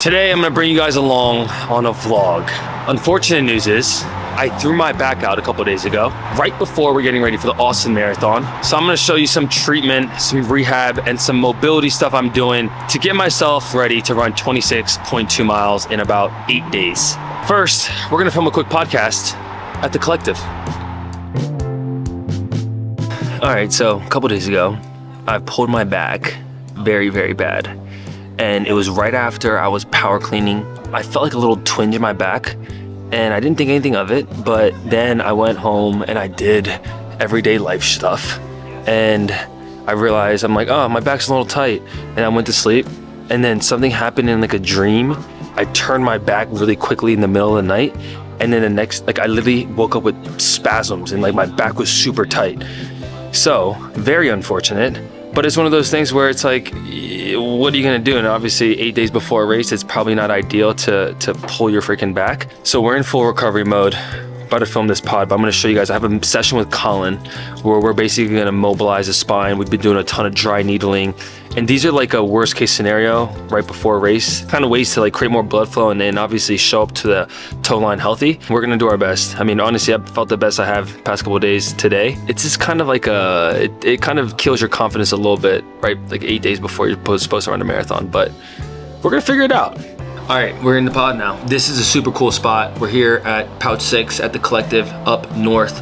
Today I'm gonna bring you guys along on a vlog. Unfortunate news is, I threw my back out a couple days ago, right before we're getting ready for the Austin Marathon. So I'm gonna show you some treatment, some rehab, and some mobility stuff I'm doing to get myself ready to run 26.2 miles in about 8 days. First, we're gonna film a quick podcast at the Collective. All right, so a couple days ago, I pulled my back very, very bad. And it was right after I was power cleaning. I felt like a little twinge in my back and I didn't think anything of it, but then I went home and I did everyday life stuff. And I realized, I'm like, oh, my back's a little tight. And I went to sleep and then something happened in like a dream. I turned my back really quickly in the middle of the night. And then the next, like I literally woke up with spasms and like my back was super tight. So very unfortunate. But it's one of those things where it's like, what are you gonna do? And obviously 8 days before a race, it's probably not ideal to pull your freaking back. So we're in full recovery mode. About to film this pod, but I'm gonna show you guys. I have a session with Colin where we're basically gonna mobilize the spine. We've been doing a ton of dry needling. And these are like a worst case scenario right before a race, kind of ways to like create more blood flow and then obviously show up to the toe line healthy. We're gonna do our best. I mean, honestly, I've felt the best I have the past couple of days today. It's just kind of like it kind of kills your confidence a little bit, right? Like 8 days before you're supposed to run a marathon, but we're gonna figure it out. All right, we're in the pod now. This is a super cool spot. We're here at Pouch 6 at the Collective up north.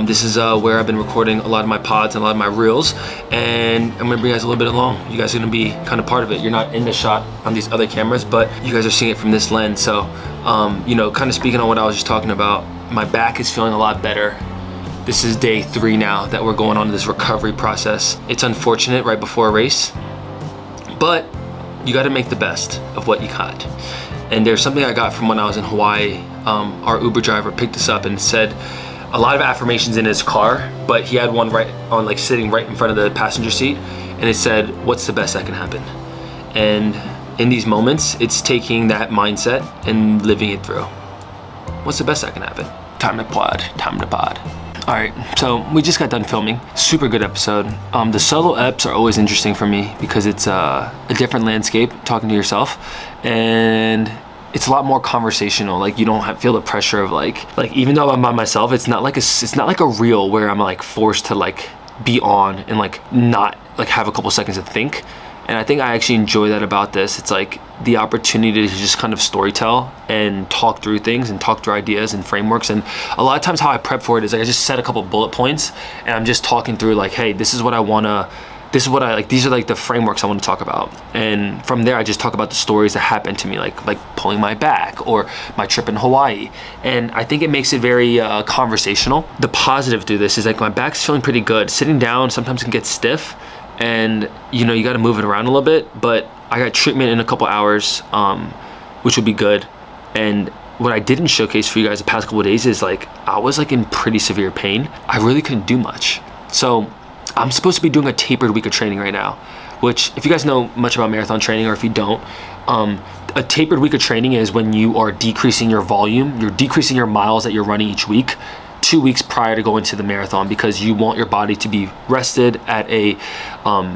This is where I've been recording a lot of my pods and a lot of my reels. And I'm gonna bring you guys a little bit along. You guys are gonna be kind of part of it. You're not in the shot on these other cameras, but you guys are seeing it from this lens. So, you know, kind of speaking on what I was just talking about, my back is feeling a lot better. This is day 3 now that we're going on this recovery process. It's unfortunate right before a race, but you got to make the best of what you got. And there's something I got from when I was in Hawaii. Our Uber driver picked us up and said a lot of affirmations in his car, but he had one right on, like sitting right in front of the passenger seat, and it said, what's the best that can happen? And in these moments, it's taking that mindset and living it through. What's the best that can happen? Time to pod, time to pod. All right, so we just got done filming. Super good episode. The solo eps are always interesting for me because it's a different landscape, talking to yourself, and it's a lot more conversational. Like you don't feel the pressure of like even though I'm by myself, it's not like a reel where I'm like forced to like be on and like not like have a couple seconds to think. And I think I actually enjoy that about this. It's like the opportunity to just kind of storytell and talk through things and talk through ideas and frameworks. And a lot of times how I prep for it is like I just set a couple bullet points and I'm just talking through like, hey, this is what I wanna, this is what I like, these are like the frameworks I wanna talk about. And from there, I just talk about the stories that happened to me, like pulling my back or my trip in Hawaii. And I think it makes it very conversational. The positive to this is like my back's feeling pretty good. Sitting down sometimes can get stiff, and you know, you got to move it around a little bit, but I got treatment in a couple hours, which would be good. And what I didn't showcase for you guys the past couple of days is like, I was like in pretty severe pain. I really couldn't do much. So I'm supposed to be doing a tapered week of training right now, which if you guys know much about marathon training, or if you don't, a tapered week of training is when you are decreasing your volume, you're decreasing your miles that you're running each week, 2 weeks prior to going to the marathon, because you want your body to be rested at a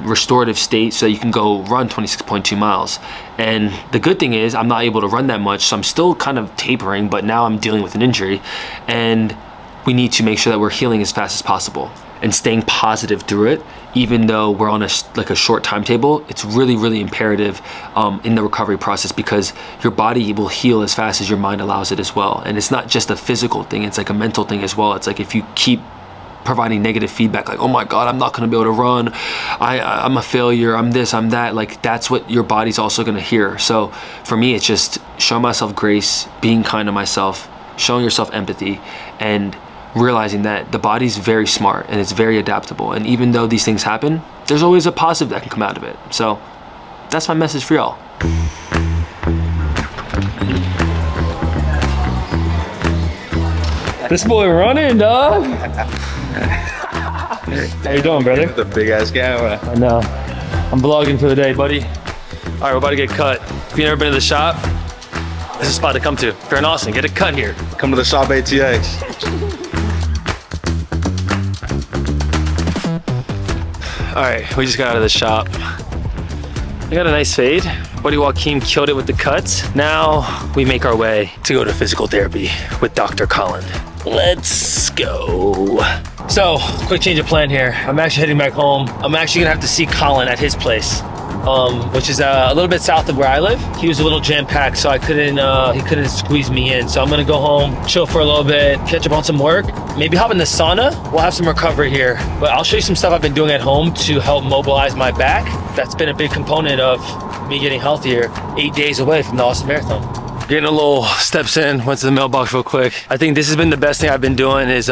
restorative state so that you can go run 26.2 miles. And the good thing is I'm not able to run that much, so I'm still kind of tapering, but now I'm dealing with an injury, and we need to make sure that we're healing as fast as possible and staying positive through it. Even though we're on a short timetable, it's really, really imperative in the recovery process, because your body will heal as fast as your mind allows it as well. And it's not just a physical thing, it's like a mental thing as well. It's like if you keep providing negative feedback, like, oh my God, I'm not gonna be able to run, I'm a failure, I'm this, I'm that, like that's what your body's also gonna hear. So for me, it's just showing myself grace, being kind to myself, showing yourself empathy, and realizing that the body's very smart and it's very adaptable. And even though these things happen, there's always a positive that can come out of it. So that's my message for y'all. This boy running, dog. How you doing, brother? The big ass camera. I know. I'm vlogging for the day, buddy. All right, we're about to get cut. If you've never been to the shop, this is a spot to come to. If you're in Austin, get a cut here. Come to the shop ATX. All right, we just got out of the shop. I got a nice fade. Buddy Joaquin killed it with the cuts. Now we make our way to go to physical therapy with Dr. Colin. Let's go. So, quick change of plan here. I'm actually heading back home. I'm actually gonna have to see Colin at his place, which is a little bit south of where I live. He was a little jam-packed, so he couldn't squeeze me in. So I'm gonna go home, chill for a little bit, catch up on some work, maybe hop in the sauna. We'll have some recovery here, but I'll show you some stuff I've been doing at home to help mobilize my back. That's been a big component of me getting healthier 8 days away from the Austin Marathon. Getting a little steps in, went to the mailbox real quick. I think this has been the best thing I've been doing is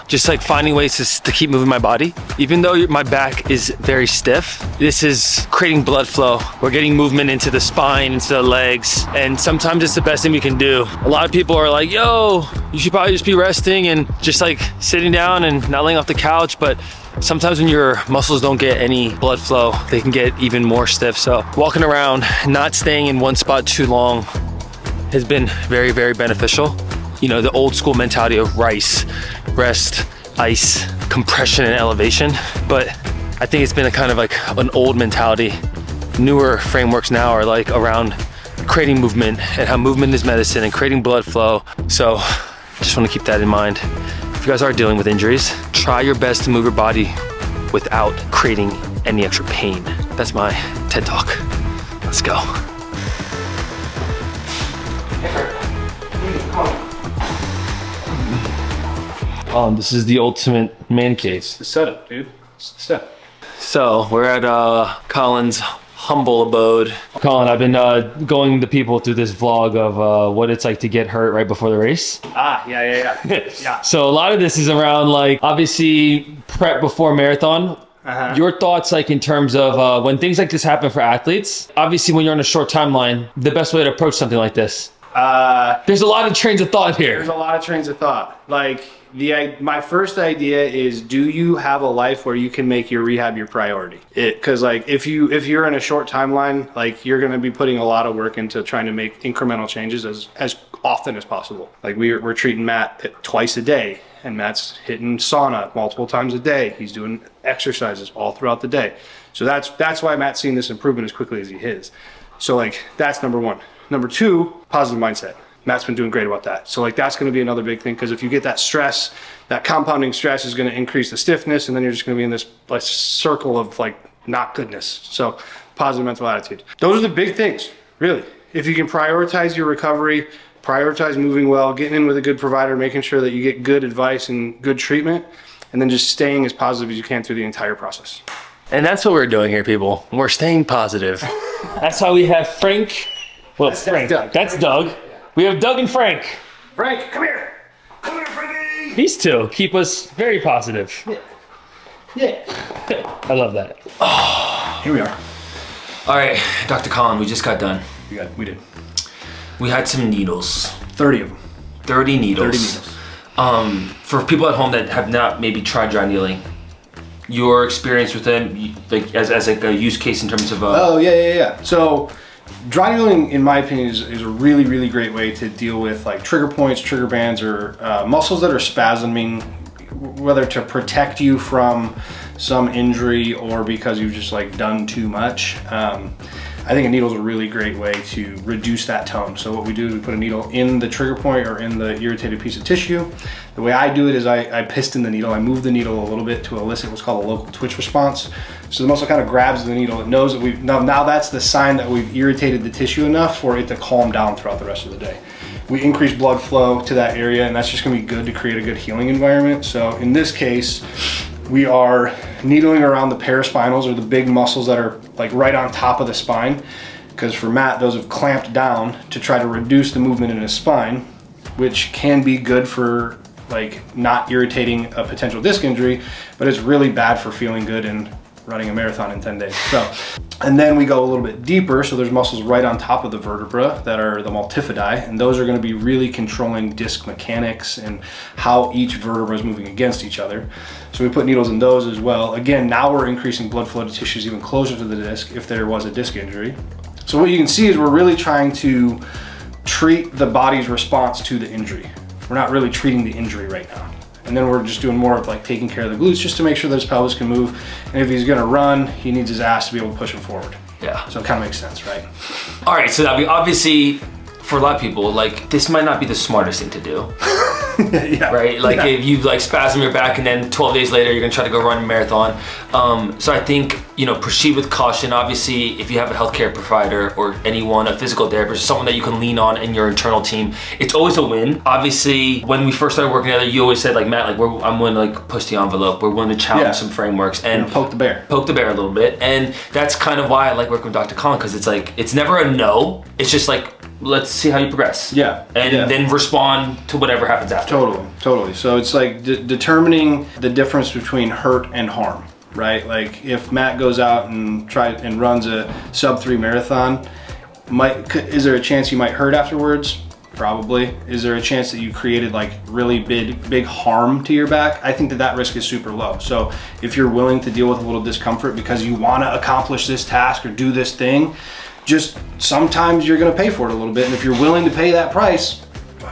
just like finding ways to keep moving my body. Even though my back is very stiff, this is creating blood flow. We're getting movement into the spine, into the legs, and sometimes it's the best thing we can do. A lot of people are like, yo, you should probably just be resting and just like sitting down and not laying off the couch, but sometimes when your muscles don't get any blood flow, they can get even more stiff. So walking around, not staying in one spot too long has been very, very beneficial. You know, the old school mentality of rice, rest, ice, compression and elevation. But I think it's been a kind of like an old mentality. Newer frameworks now are like around creating movement and how movement is medicine and creating blood flow. So just want to keep that in mind. If you guys are dealing with injuries, try your best to move your body without creating any extra pain. That's my TED Talk. Let's go. This is the ultimate man cave. It's the setup, dude. It's the setup. So we're at Colin's humble abode. Colin, I've been going to people through this vlog of what it's like to get hurt right before the race. Yeah. So a lot of this is around like obviously prep before marathon. Your thoughts like in terms of when things like this happen for athletes, obviously when you're on a short timeline, the best way to approach something like this. There's a lot of trains of thought here. There's a lot of trains of thought. Like my first idea is, do you have a life where you can make your rehab your priority? Because like if you're in a short timeline, like you're going to be putting a lot of work into trying to make incremental changes as often as possible. Like we're treating Matt twice a day, and Matt's hitting sauna multiple times a day. He's doing exercises all throughout the day. So that's why Matt's seeing this improvement as quickly as he is. So like that's number one. Number two, positive mindset. Matt's been doing great about that. So like that's going to be another big thing, because if you get that stress, that compounding stress is going to increase the stiffness, and then you're just going to be in this like circle of like not goodness. So positive mental attitude. Those are the big things, really. If you can prioritize your recovery, prioritize moving well, getting in with a good provider, making sure that you get good advice and good treatment, and then just staying as positive as you can through the entire process. And that's what we're doing here, people. We're staying positive. That's why we have Frank. Well, that's Frank. That's Doug. We have Doug and Frank. Frank, come here. Come here, Frankie. These two keep us very positive. Yeah. I love that. Oh, here we are. All right, Dr. Colin, we just got done. We did. We had some needles. 30 of them. 30 needles. 30 needles. For people at home that have not maybe tried dry needling, your experience with them, like as like a use case in terms of Oh, yeah. So dry needling, in my opinion, is a really, really great way to deal with like trigger points, trigger bands, or muscles that are spasming, whether to protect you from some injury or because you've just like done too much. I think a needle is a really great way to reduce that tone. So what we do is we put a needle in the trigger point or in the irritated piece of tissue. The way I do it is I piston the needle. I move the needle a little bit to elicit what's called a local twitch response. So the muscle kind of grabs the needle. It knows that we've, now that's the sign that we've irritated the tissue enough for it to calm down throughout the rest of the day. We increase blood flow to that area, and that's just gonna be good to create a good healing environment. So in this case, we are needling around the paraspinals, or the big muscles that are like right on top of the spine. Because for Matt, those have clamped down to try to reduce the movement in his spine, which can be good for like not irritating a potential disc injury, but it's really bad for feeling good and running a marathon in 10 days. So, and then we go a little bit deeper. So there's muscles right on top of the vertebra that are the multifidi, and those are going to be really controlling disc mechanics and how each vertebra is moving against each other. So we put needles in those as well. Again, now we're increasing blood flow to tissues even closer to the disc if there was a disc injury. So what you can see is we're really trying to treat the body's response to the injury. We're not really treating the injury right now. And then we're just doing more of like taking care of the glutes just to make sure that his pelvis can move. And if he's gonna run, he needs his ass to be able to push him forward. Yeah. So it kind of makes sense, right? All right, so I mean, obviously, for a lot of people, like, this might not be the smartest thing to do. Yeah. Right? Like, yeah. if you like spasm your back and then 12 days later, you're gonna try to go run a marathon. So I think, you know, proceed with caution. Obviously, if you have a healthcare provider or anyone, a physical therapist, someone that you can lean on in your internal team, it's always a win. Obviously, when we first started working together, you always said, like, Matt, like, I'm willing to like push the envelope. We're willing to challenge some frameworks and poke the bear. Poke the bear a little bit. And that's kind of why I like working with Dr. Colin, because it's like, it's never a no. It's just like, let's see how you progress. Yeah. And then respond to whatever happens after. Totally. So it's like determining the difference between hurt and harm, right? Like if Matt goes out and runs a sub-3 marathon, is there a chance you might hurt afterwards? Probably. Is there a chance that you created like really big harm to your back? I think that risk is super low. So if you're willing to deal with a little discomfort because you want to accomplish this task or do this thing, just sometimes you're gonna pay for it a little bit, and if you're willing to pay that price,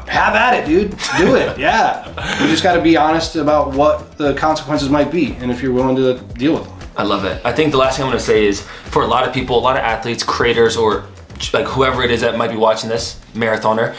have at it, dude. Do it. Yeah. You just got to be honest about what the consequences might be, and if you're willing to deal with them. I love it. I think the last thing I'm gonna say is, for a lot of people, a lot of athletes, creators, or like whoever it is that might be watching this, marathoner,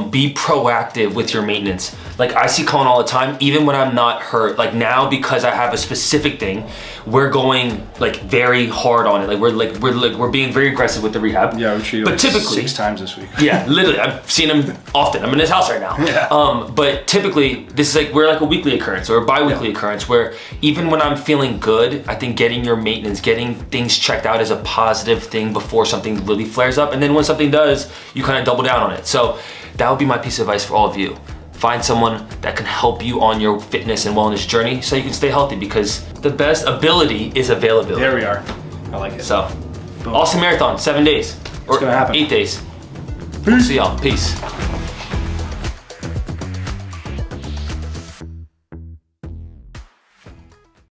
be proactive with your maintenance. Like I see Colin all the time, even when I'm not hurt. Like now, because I have a specific thing, we're going like very hard on it. Like we're being very aggressive with the rehab. Yeah, we treat but typically 6 times this week. Yeah, literally, I've seen him often. I'm in his house right now. Yeah. But typically, this is like, we're like a weekly occurrence or a bi-weekly occurrence where even when I'm feeling good, I think getting your maintenance, getting things checked out is a positive thing before something really flares up. And then when something does, you kind of double down on it. So that would be my piece of advice for all of you. Find someone that can help you on your fitness and wellness journey so you can stay healthy, because the best ability is availability. There we are. I like it. So, Boom. Austin Marathon, 7 days. It's gonna happen. 8 days. Peace. See y'all. Peace.